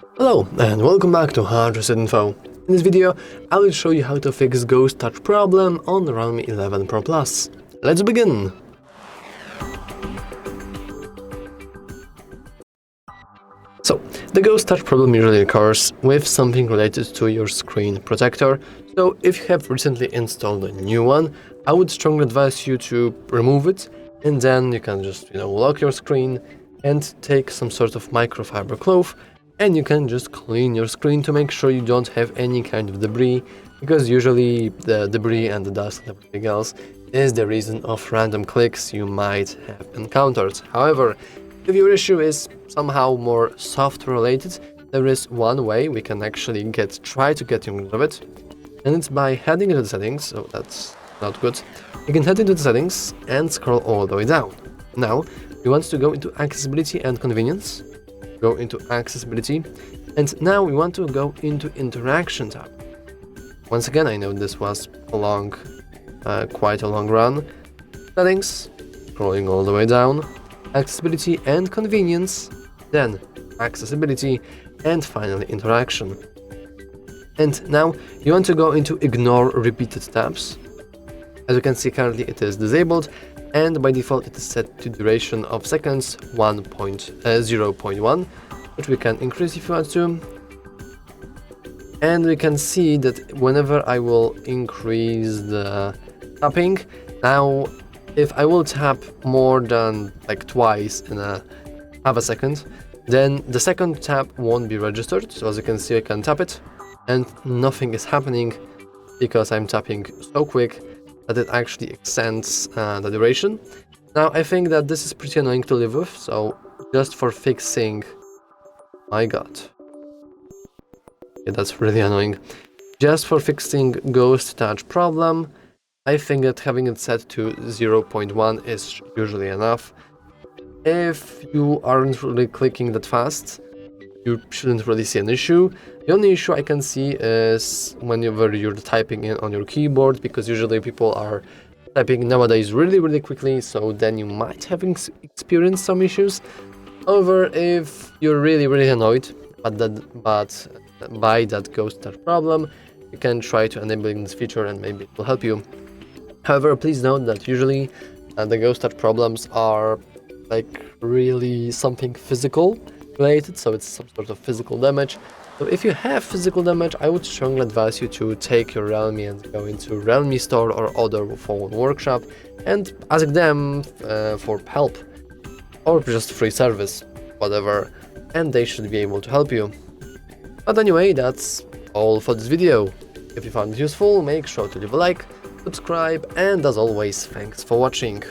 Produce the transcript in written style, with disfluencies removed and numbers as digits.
Hello and welcome back to Hard Reset Info. In this video, I will show you how to fix Ghost Touch problem on the REALME 11 Pro Plus. Let's begin! So, the Ghost Touch problem usually occurs with something related to your screen protector, so if you have recently installed a new one, I would strongly advise you to remove it, and then you can just, lock your screen and take some sort of microfiber cloth, and you can just clean your screen to make sure you don't have any kind of debris, because usually the debris and the dust and everything else is the reason of random clicks you might have encountered. However, if your issue is somehow more software related, there is one way we can actually try to get rid of it, and it's by heading into the settings. So that's not good. You can head into the settings and scroll all the way down. Now we want to go into accessibility and convenience. Go into accessibility, and now we want to go into interaction tab. Once again, I know this was quite a long run. Settings, scrolling all the way down, accessibility and convenience, then accessibility, and finally interaction. And now you want to go into ignore repeated tabs. As you can see, currently it is disabled, and by default it is set to duration of seconds 0.1, which we can increase if you want to. And we can see that whenever I will increase the tapping, now if I will tap more than twice in half a second, then the second tap won't be registered. So as you can see, I can tap it and nothing is happening because I'm tapping so quick that it actually extends the duration. Now I think that this is pretty annoying to live with, so just for fixing... My god. Yeah, that's really annoying. Just for fixing Ghost Touch problem, I think that having it set to 0.1 is usually enough. If you aren't really clicking that fast, you shouldn't really see an issue. The only issue I can see is whenever you're typing in on your keyboard, because usually people are typing nowadays really quickly, so then you might have experienced some issues. However, if you're really annoyed by that Ghost Touch problem, you can try to enable this feature and maybe it will help you. However, please note that usually the Ghost Touch problems are really something physical related, so it's some sort of physical damage. So if you have physical damage, I would strongly advise you to take your REALME and go into REALME store or other phone workshop and ask them for help, or just free service, whatever, and they should be able to help you. But anyway, that's all for this video. If you found it useful, make sure to leave a like, subscribe, and as always, thanks for watching.